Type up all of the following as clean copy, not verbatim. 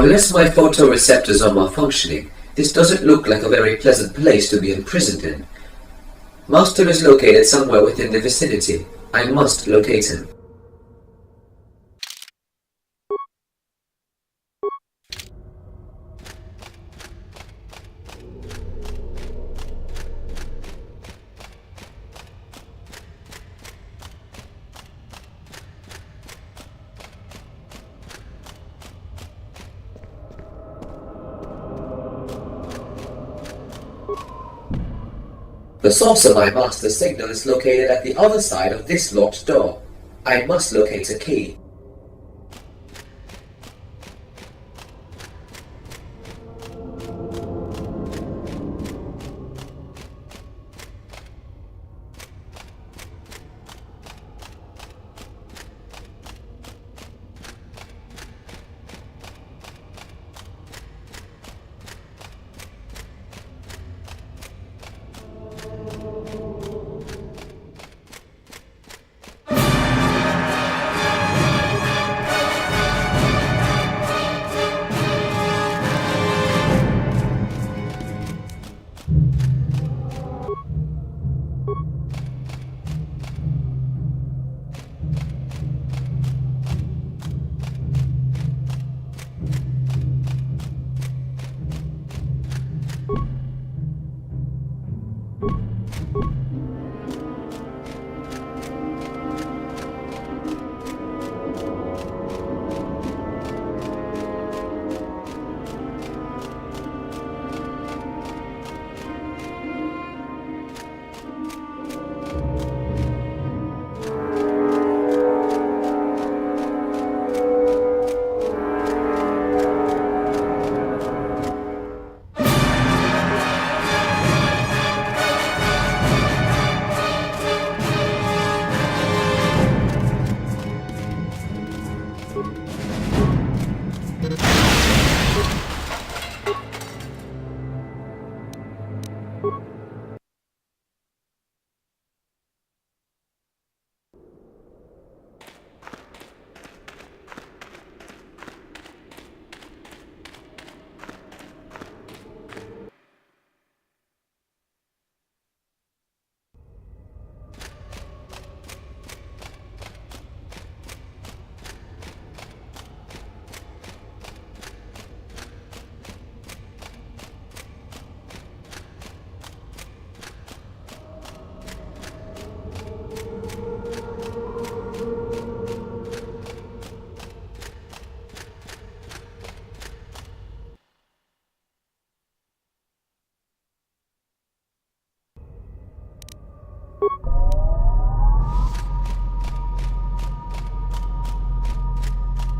Unless my photoreceptors are malfunctioning, this doesn't look like a very pleasant place to be imprisoned in. Master is located somewhere within the vicinity. I must locate him. The source of my master's signal is located at the other side of this locked door. I must locate a key.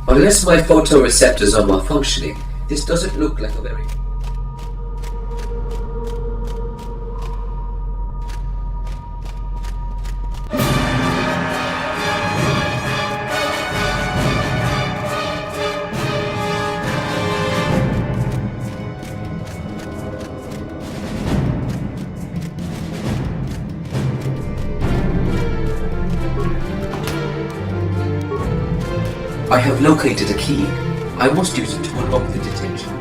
Unless my photoreceptors are malfunctioning, this doesn't look like a very... I have located a key. I must use it to unlock the detention.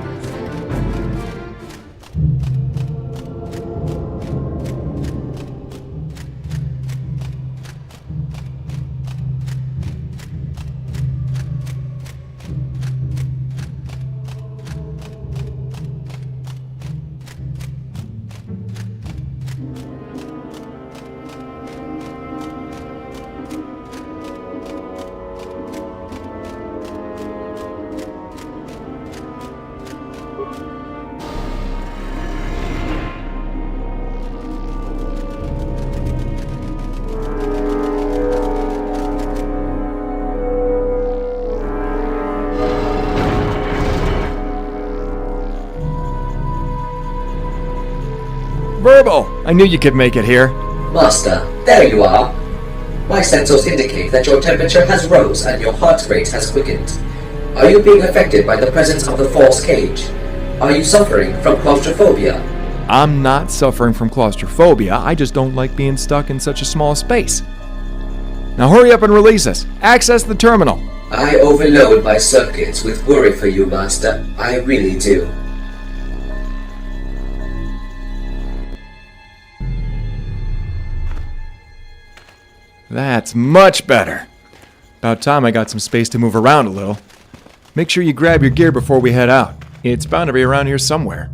Burble! I knew you could make it here. Master, there you are. My sensors indicate that your temperature has rose and your heart rate has quickened. Are you being affected by the presence of the false cage? Are you suffering from claustrophobia? I'm not suffering from claustrophobia, I just don't like being stuck in such a small space. Now hurry up and release us. Access the terminal. I overload my circuits with worry for you, Master. I really do. That's much better. About time I got some space to move around a little. Make sure you grab your gear before we head out. It's bound to be around here somewhere.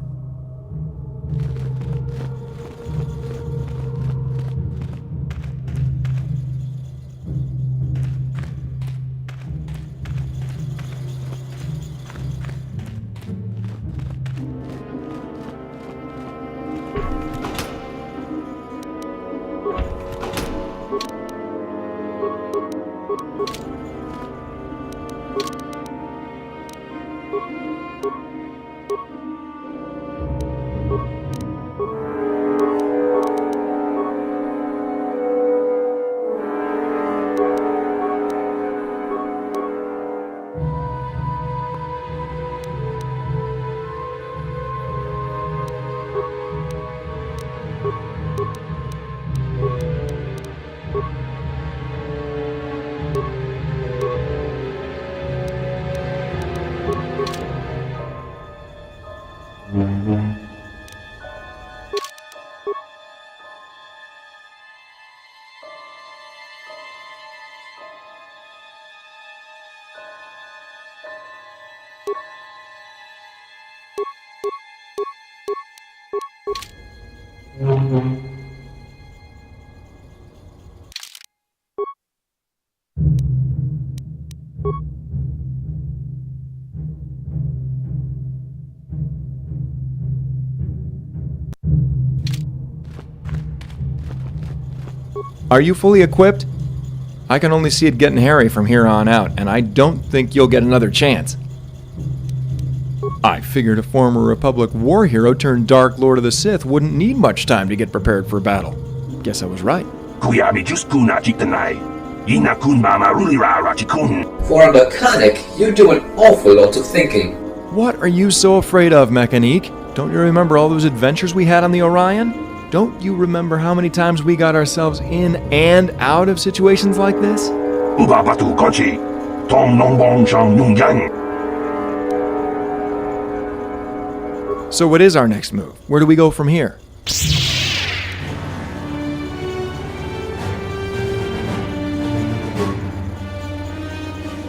Are you fully equipped? I can only see it getting hairy from here on out, and I don't think you'll get another chance. I figured a former Republic war hero turned Dark Lord of the Sith wouldn't need much time to get prepared for battle. Guess I was right. For a mechanic, you do an awful lot of thinking. What are you so afraid of, Mechanique? Don't you remember all those adventures we had on the Orion? Don't you remember how many times we got ourselves in and out of situations like this? So what is our next move? Where do we go from here?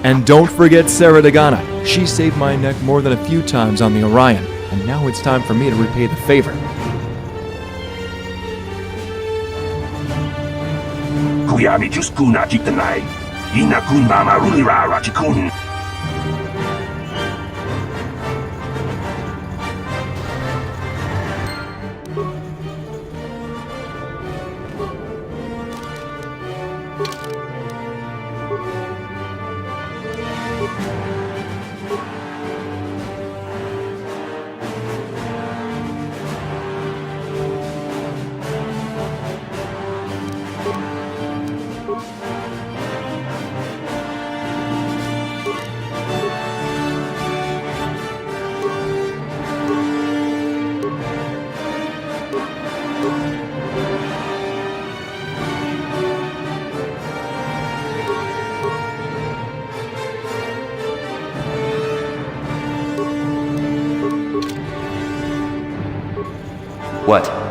And don't forget Sarah Dagana. She saved my neck more than a few times on the Orion, and now it's time for me to repay the favor. What?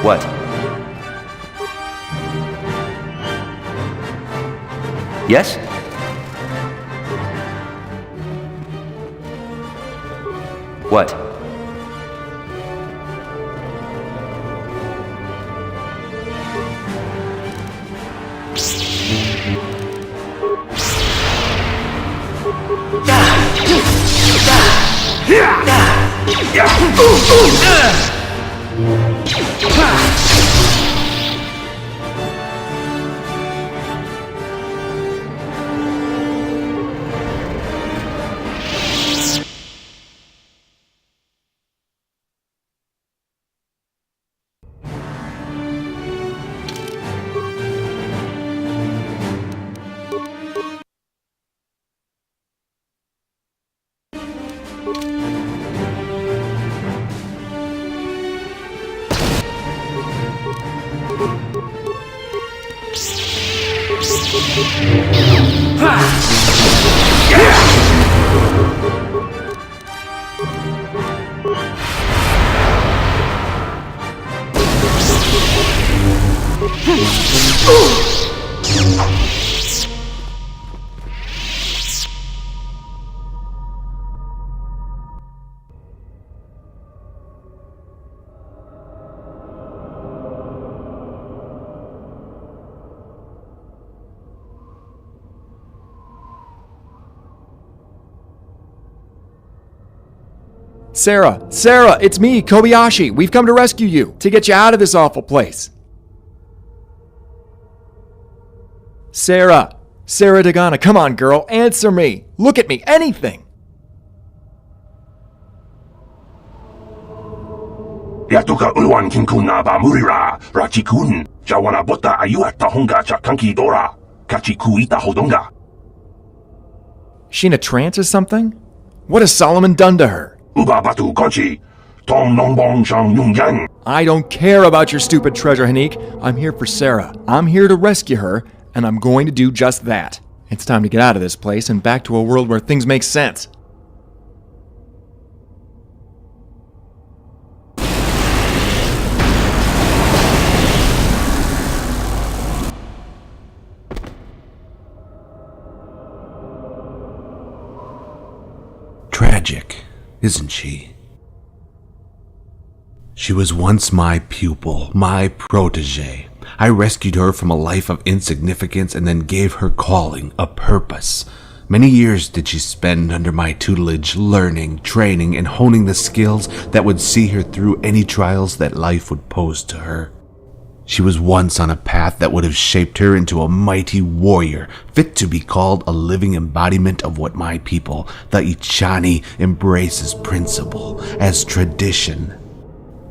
What? Yes? What? Sarah! Sarah! It's me, Kobayashi! We've come to rescue you, to get you out of this awful place! Sarah! Sarah Dagana, come on, girl, answer me! Look at me, anything! Yatuka Ulwan Kinkuna ba Murira, Rachikun, Jawana Bota Ayuata Honga Chakanki Dora, Kachikuita Hodonga. She in a trance or something? What has Solomon done to her? Uba Batu Gonchi, Tom Nongbong Shang Yung Yang. I don't care about your stupid treasure, Hanik. I'm here for Sarah. I'm here to rescue her, and I'm going to do just that. It's time to get out of this place and back to a world where things make sense. Tragic, isn't she? She was once my pupil, my protege. I rescued her from a life of insignificance and then gave her calling, a purpose. Many years did she spend under my tutelage, learning, training, and honing the skills that would see her through any trials that life would pose to her. She was once on a path that would have shaped her into a mighty warrior, fit to be called a living embodiment of what my people, the Echani, embrace as principle, as tradition.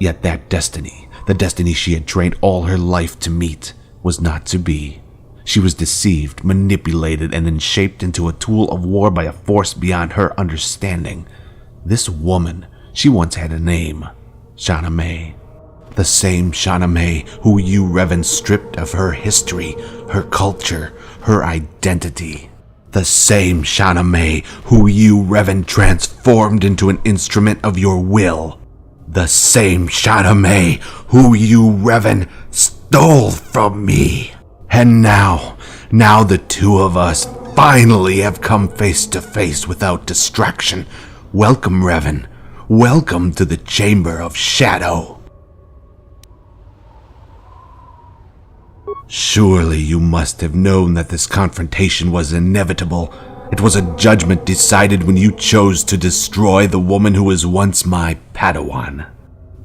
Yet that destiny, the destiny she had trained all her life to meet, was not to be. She was deceived, manipulated, and then shaped into a tool of war by a force beyond her understanding. This woman, she once had a name, Shauna May. The same Shauna May who you, Revan, stripped of her history, her culture, her identity. The same Shauna May who you, Revan, transformed into an instrument of your will. The same Shauna May who you, Revan, stole from me. And now the two of us finally have come face to face without distraction. Welcome, Revan. Welcome to the Chamber of Shadow. Surely you must have known that this confrontation was inevitable. It was a judgment decided when you chose to destroy the woman who was once my Padawan.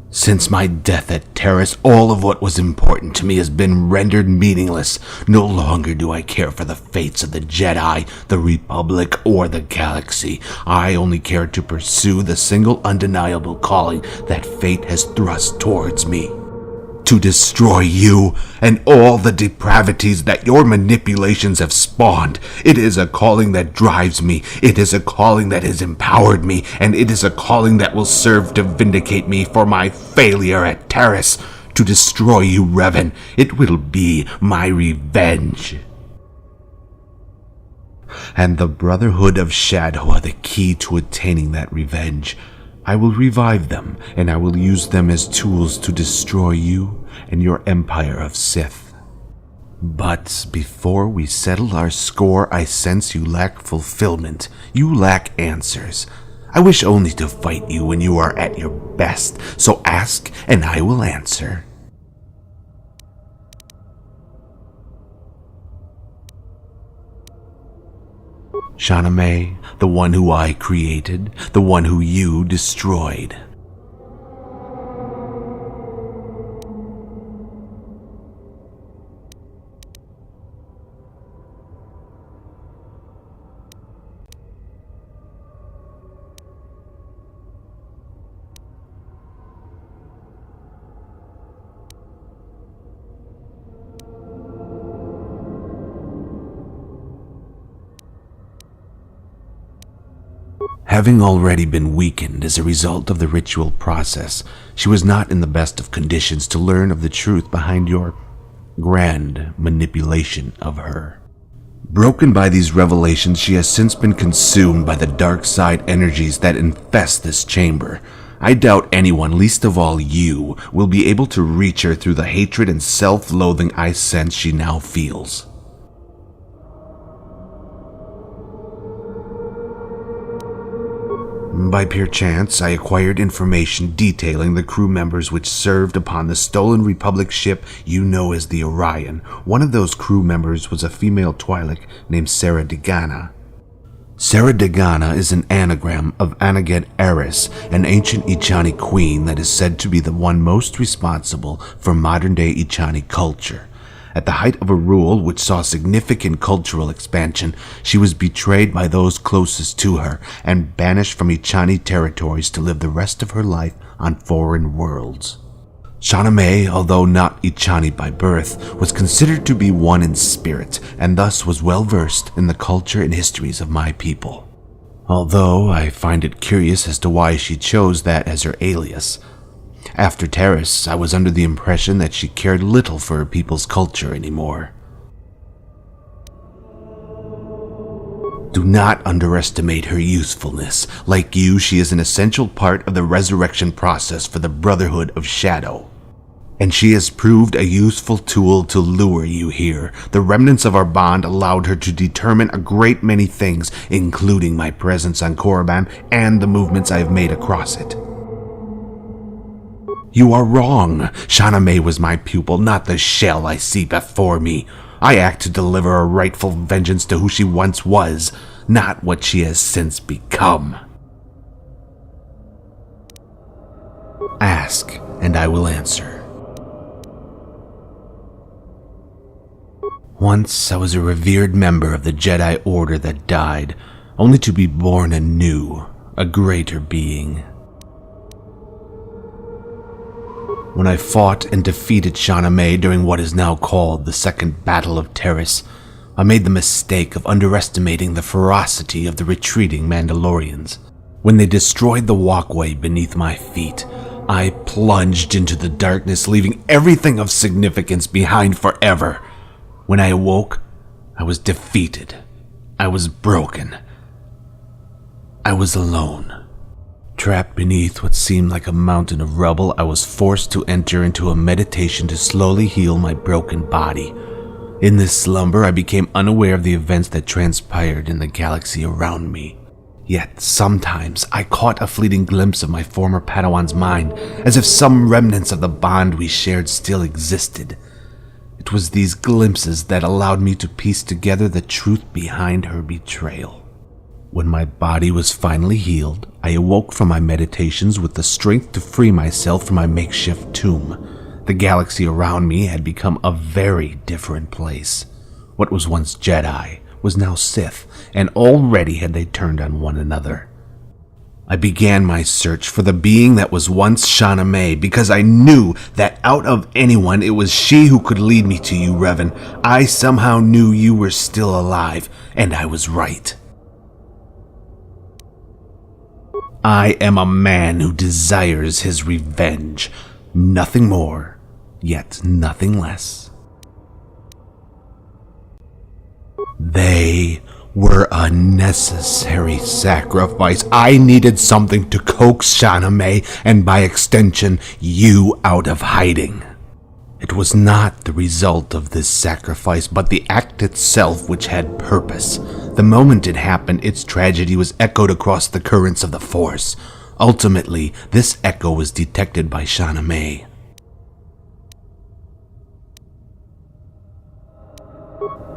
Since my death at Taris, all of what was important to me has been rendered meaningless. No longer do I care for the fates of the Jedi, the Republic, or the galaxy. I only care to pursue the single undeniable calling that fate has thrust towards me. To destroy you and all the depravities that your manipulations have spawned. It is a calling that drives me. It is a calling that has empowered me. And it is a calling that will serve to vindicate me for my failure at Taris. To destroy you, Revan, it will be my revenge. And the Brotherhood of Shadow are the key to attaining that revenge. I will revive them, and I will use them as tools to destroy you and your empire of Sith. But before we settle our score, I sense you lack fulfillment. You lack answers. I wish only to fight you when you are at your best, so ask and I will answer. Shauna May, the one who I created, the one who you destroyed. Having already been weakened as a result of the ritual process, she was not in the best of conditions to learn of the truth behind your grand manipulation of her. Broken by these revelations, she has since been consumed by the dark side energies that infest this chamber. I doubt anyone, least of all you, will be able to reach her through the hatred and self-loathing I sense she now feels. By pure chance, I acquired information detailing the crew members which served upon the stolen Republic ship you know as the Orion. One of those crew members was a female Twi'lek named Sera Degana. Sera Degana is an anagram of Anaged Eris, an ancient Echani queen that is said to be the one most responsible for modern-day Echani culture. At the height of a rule which saw significant cultural expansion, she was betrayed by those closest to her and banished from Echani territories to live the rest of her life on foreign worlds. Shauna May, although not Echani by birth, was considered to be one in spirit and thus was well versed in the culture and histories of my people. Although I find it curious as to why she chose that as her alias. After Taris, I was under the impression that she cared little for her people's culture anymore. Do not underestimate her usefulness. Like you, she is an essential part of the resurrection process for the Brotherhood of Shadow. And she has proved a useful tool to lure you here. The remnants of our bond allowed her to determine a great many things, including my presence on Korriban and the movements I have made across it. You are wrong. Shauna May was my pupil, not the shell I see before me. I act to deliver a rightful vengeance to who she once was, not what she has since become. Ask, and I will answer. Once I was a revered member of the Jedi Order that died, only to be born anew, a greater being. When I fought and defeated Shauna May during what is now called the Second Battle of Terrace, I made the mistake of underestimating the ferocity of the retreating Mandalorians. When they destroyed the walkway beneath my feet, I plunged into the darkness, leaving everything of significance behind forever. When I awoke, I was defeated. I was broken. I was alone. Trapped beneath what seemed like a mountain of rubble, I was forced to enter into a meditation to slowly heal my broken body. In this slumber, I became unaware of the events that transpired in the galaxy around me. Yet sometimes I caught a fleeting glimpse of my former Padawan's mind, as if some remnants of the bond we shared still existed. It was these glimpses that allowed me to piece together the truth behind her betrayal. When my body was finally healed, I awoke from my meditations with the strength to free myself from my makeshift tomb. The galaxy around me had become a very different place. What was once Jedi was now Sith, and already had they turned on one another. I began my search for the being that was once Shauna May, because I knew that out of anyone, it was she who could lead me to you, Revan. I somehow knew you were still alive, and I was right. I am a man who desires his revenge. Nothing more, yet nothing less. They were a necessary sacrifice. I needed something to coax Shauna May, and by extension, you out of hiding. It was not the result of this sacrifice, but the act itself which had purpose. The moment it happened, its tragedy was echoed across the currents of the Force. Ultimately, this echo was detected by Shauna May.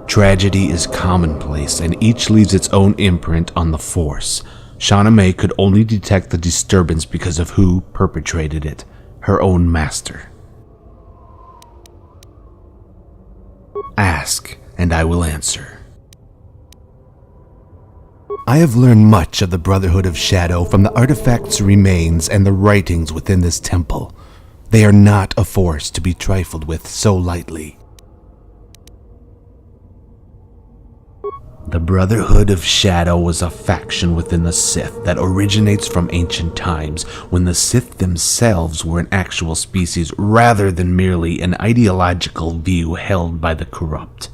Tragedy is commonplace, and each leaves its own imprint on the Force. Shauna May could only detect the disturbance because of who perpetrated it, her own master. Ask, and I will answer. I have learned much of the Brotherhood of Shadow from the artifact's remains and the writings within this temple. They are not a force to be trifled with so lightly. The Brotherhood of Shadow was a faction within the Sith that originates from ancient times, when the Sith themselves were an actual species rather than merely an ideological view held by the corrupt.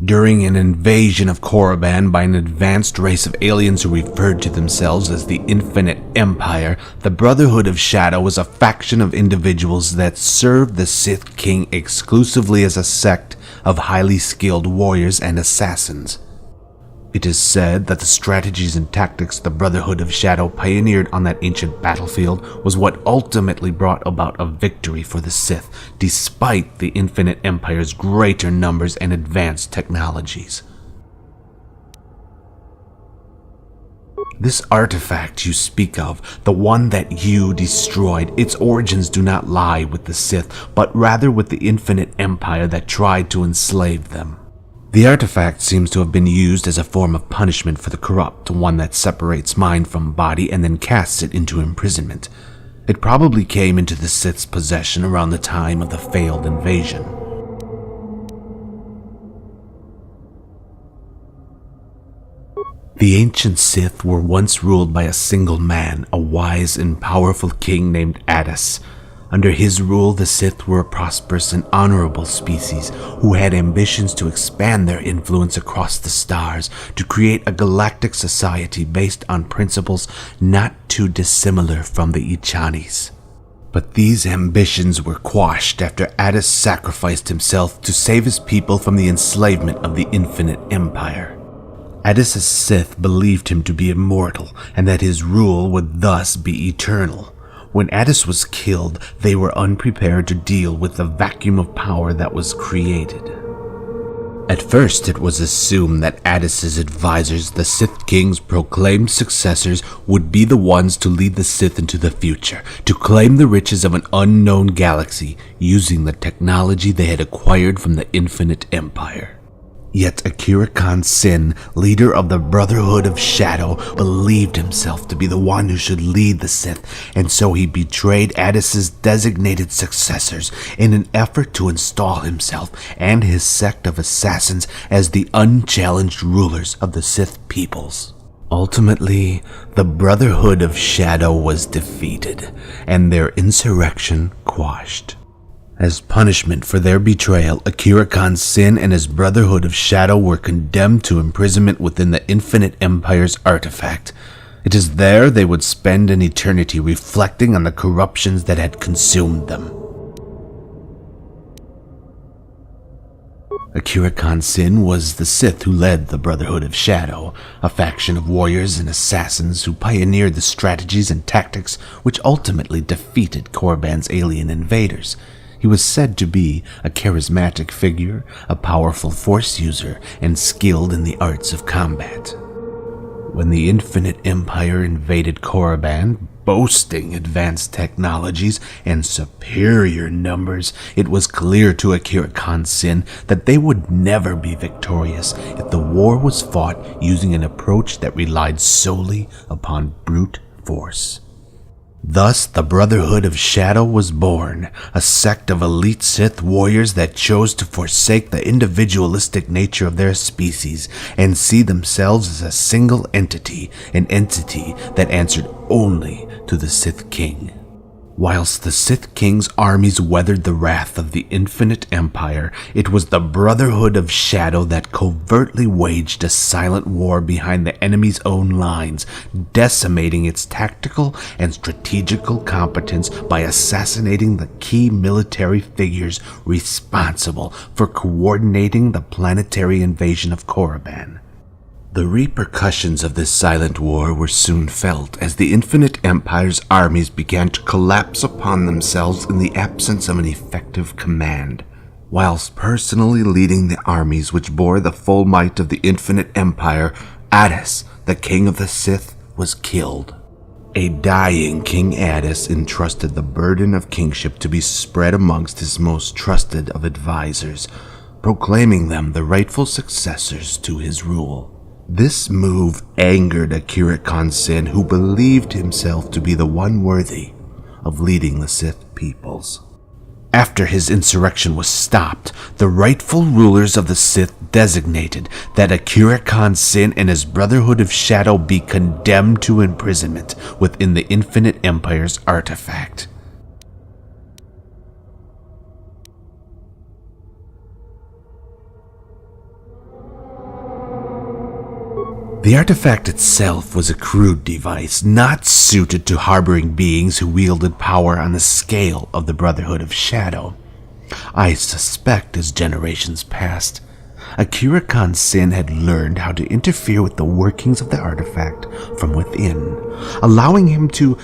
During an invasion of Korriban by an advanced race of aliens who referred to themselves as the Infinite Empire, the Brotherhood of Shadow was a faction of individuals that served the Sith King exclusively as a sect of highly skilled warriors and assassins. It is said that the strategies and tactics the Brotherhood of Shadow pioneered on that ancient battlefield was what ultimately brought about a victory for the Sith, despite the Infinite Empire's greater numbers and advanced technologies. This artifact you speak of, the one that you destroyed, its origins do not lie with the Sith, but rather with the Infinite Empire that tried to enslave them. The artifact seems to have been used as a form of punishment for the corrupt, one that separates mind from body and then casts it into imprisonment. It probably came into the Sith's possession around the time of the failed invasion. The ancient Sith were once ruled by a single man, a wise and powerful king named Addis. Under his rule, the Sith were a prosperous and honorable species who had ambitions to expand their influence across the stars, to create a galactic society based on principles not too dissimilar from the Ichanis. But these ambitions were quashed after Addis sacrificed himself to save his people from the enslavement of the Infinite Empire. Addis's Sith believed him to be immortal, and that his rule would thus be eternal. When Addis was killed, they were unprepared to deal with the vacuum of power that was created. At first, it was assumed that Addis's advisors, the Sith King's proclaimed successors, would be the ones to lead the Sith into the future, to claim the riches of an unknown galaxy using the technology they had acquired from the Infinite Empire. Yet Akira Khan Sin, leader of the Brotherhood of Shadow, believed himself to be the one who should lead the Sith, and so he betrayed Addis's designated successors in an effort to install himself and his sect of assassins as the unchallenged rulers of the Sith peoples. Ultimately, the Brotherhood of Shadow was defeated, and their insurrection quashed. As punishment for their betrayal, Akira Khan Sin and his Brotherhood of Shadow were condemned to imprisonment within the Infinite Empire's artifact. It is there they would spend an eternity reflecting on the corruptions that had consumed them. Akira Khan Sin was the Sith who led the Brotherhood of Shadow, a faction of warriors and assassins who pioneered the strategies and tactics which ultimately defeated Korriban's alien invaders. He was said to be a charismatic figure, a powerful force user, and skilled in the arts of combat. When the Infinite Empire invaded Korriban, boasting advanced technologies and superior numbers, it was clear to Akira Khan Sin that they would never be victorious if the war was fought using an approach that relied solely upon brute force. Thus, the Brotherhood of Shadow was born, a sect of elite Sith warriors that chose to forsake the individualistic nature of their species and see themselves as a single entity, an entity that answered only to the Sith King. Whilst the Sith King's armies weathered the wrath of the Infinite Empire, it was the Brotherhood of Shadow that covertly waged a silent war behind the enemy's own lines, decimating its tactical and strategical competence by assassinating the key military figures responsible for coordinating the planetary invasion of Korriban. The repercussions of this silent war were soon felt as the Infinite Empire's armies began to collapse upon themselves in the absence of an effective command. Whilst personally leading the armies which bore the full might of the Infinite Empire, Addis, the King of the Sith, was killed. A dying King Addis entrusted the burden of kingship to be spread amongst his most trusted of advisors, proclaiming them the rightful successors to his rule. This move angered Akira Khan Sin, who believed himself to be the one worthy of leading the Sith peoples. After his insurrection was stopped, the rightful rulers of the Sith designated that Akira Khan Sin and his Brotherhood of Shadow be condemned to imprisonment within the Infinite Empire's artifact. The artifact itself was a crude device, not suited to harboring beings who wielded power on the scale of the Brotherhood of Shadow. I suspect as generations passed, Akira Khan Sin had learned how to interfere with the workings of the artifact from within, allowing him to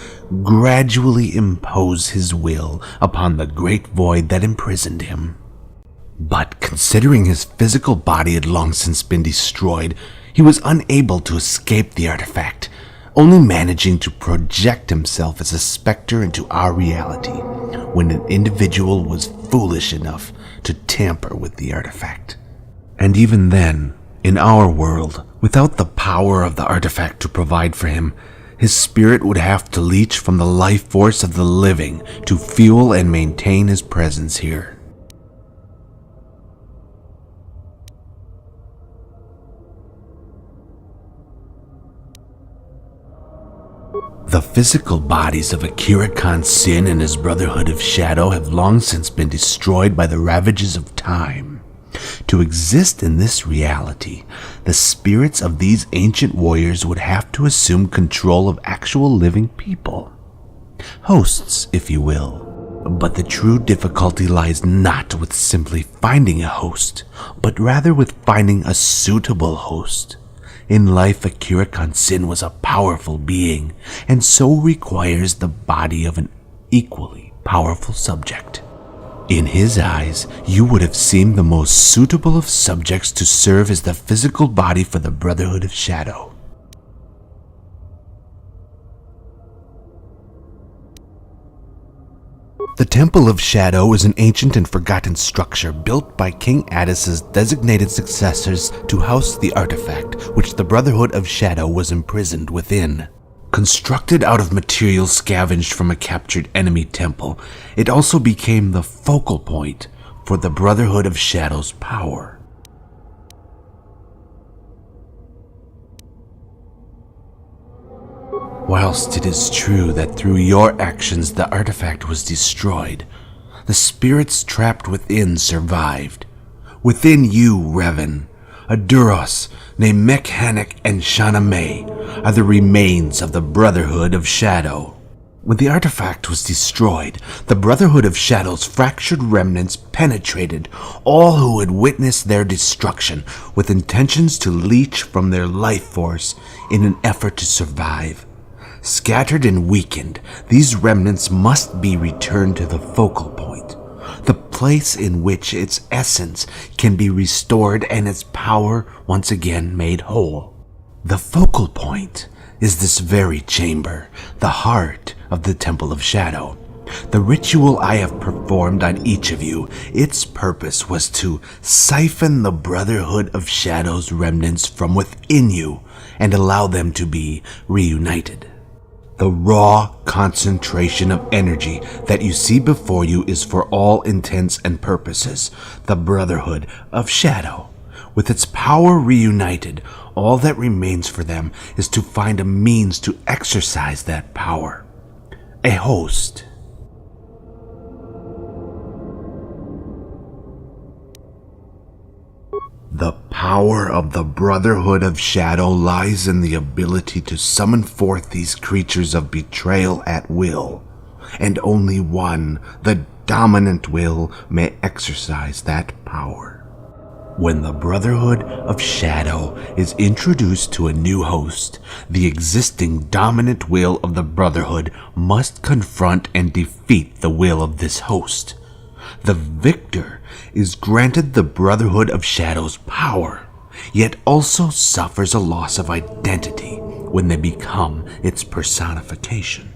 gradually impose his will upon the great void that imprisoned him. But considering his physical body had long since been destroyed, he was unable to escape the artifact, only managing to project himself as a specter into our reality when an individual was foolish enough to tamper with the artifact. And even then, in our world, without the power of the artifact to provide for him, his spirit would have to leech from the life force of the living to fuel and maintain his presence here. The physical bodies of Akira Khan Sin and his Brotherhood of Shadow have long since been destroyed by the ravages of time. To exist in this reality, the spirits of these ancient warriors would have to assume control of actual living people. Hosts, if you will. But the true difficulty lies not with simply finding a host, but rather with finding a suitable host. In life, Akira Khan Sin was a powerful being, and so requires the body of an equally powerful subject. In his eyes, you would have seemed the most suitable of subjects to serve as the physical body for the Brotherhood of Shadow. The Temple of Shadow is an ancient and forgotten structure built by King Addis's designated successors to house the artifact which the Brotherhood of Shadow was imprisoned within. Constructed out of materials scavenged from a captured enemy temple, it also became the focal point for the Brotherhood of Shadow's power. Whilst it is true that through your actions the artifact was destroyed, the spirits trapped within survived. Within you, Revan, a Duros named Mechanic and Shauna May are the remains of the Brotherhood of Shadow. When the artifact was destroyed, the Brotherhood of Shadow's fractured remnants penetrated all who had witnessed their destruction with intentions to leech from their life force in an effort to survive. Scattered and weakened, these remnants must be returned to the focal point, the place in which its essence can be restored and its power once again made whole. The focal point is this very chamber, the heart of the Temple of Shadow. The ritual I have performed on each of you, its purpose was to siphon the Brotherhood of Shadow's remnants from within you and allow them to be reunited. The raw concentration of energy that you see before you is for all intents and purposes the Brotherhood of Shadow. With its power reunited, all that remains for them is to find a means to exercise that power. A host. The power of the Brotherhood of Shadow lies in the ability to summon forth these creatures of betrayal at will, and only one, the dominant will, may exercise that power. When the Brotherhood of Shadow is introduced to a new host, the existing dominant will of the Brotherhood must confront and defeat the will of this host. The victor is granted the Brotherhood of Shadow's power, yet also suffers a loss of identity when they become its personification.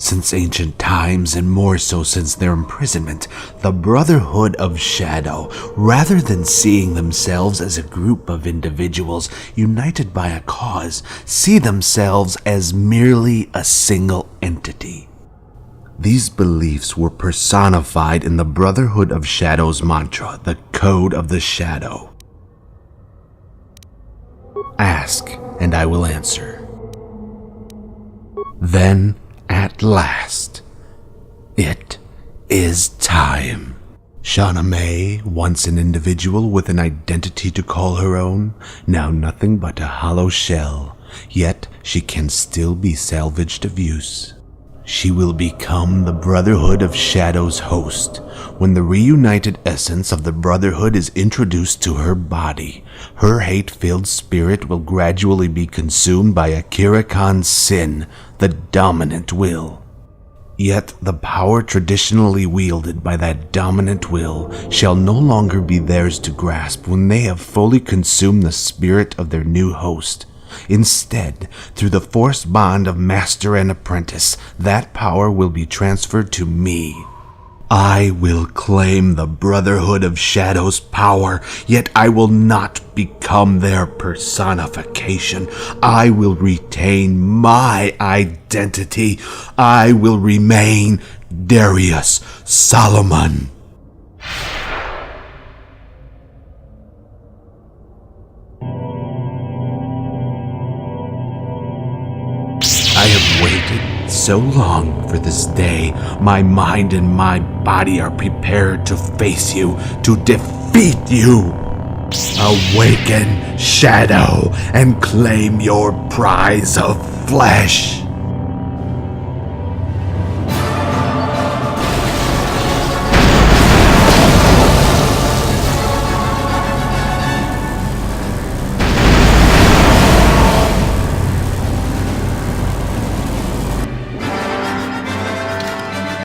Since ancient times, and more so since their imprisonment, the Brotherhood of Shadow, rather than seeing themselves as a group of individuals united by a cause, see themselves as merely a single entity. These beliefs were personified in the Brotherhood of Shadow's mantra, the Code of the Shadow. Ask, and I will answer. Then, at last, it is time. Shauna May, once an individual with an identity to call her own, now nothing but a hollow shell, yet she can still be salvaged of use. She will become the Brotherhood of Shadow's host. When the reunited essence of the Brotherhood is introduced to her body, her hate-filled spirit will gradually be consumed by Akira Khan's sin, the dominant will. Yet the power traditionally wielded by that dominant will shall no longer be theirs to grasp when they have fully consumed the spirit of their new host. Instead, through the forced bond of master and apprentice, that power will be transferred to me. I will claim the Brotherhood of Shadow's power, yet I will not become their personification. I will retain my identity. I will remain Darius Solomon. I have waited so long for this day. My mind and my body are prepared to face you, to defeat you. Awaken, Shadow, and claim your prize of flesh.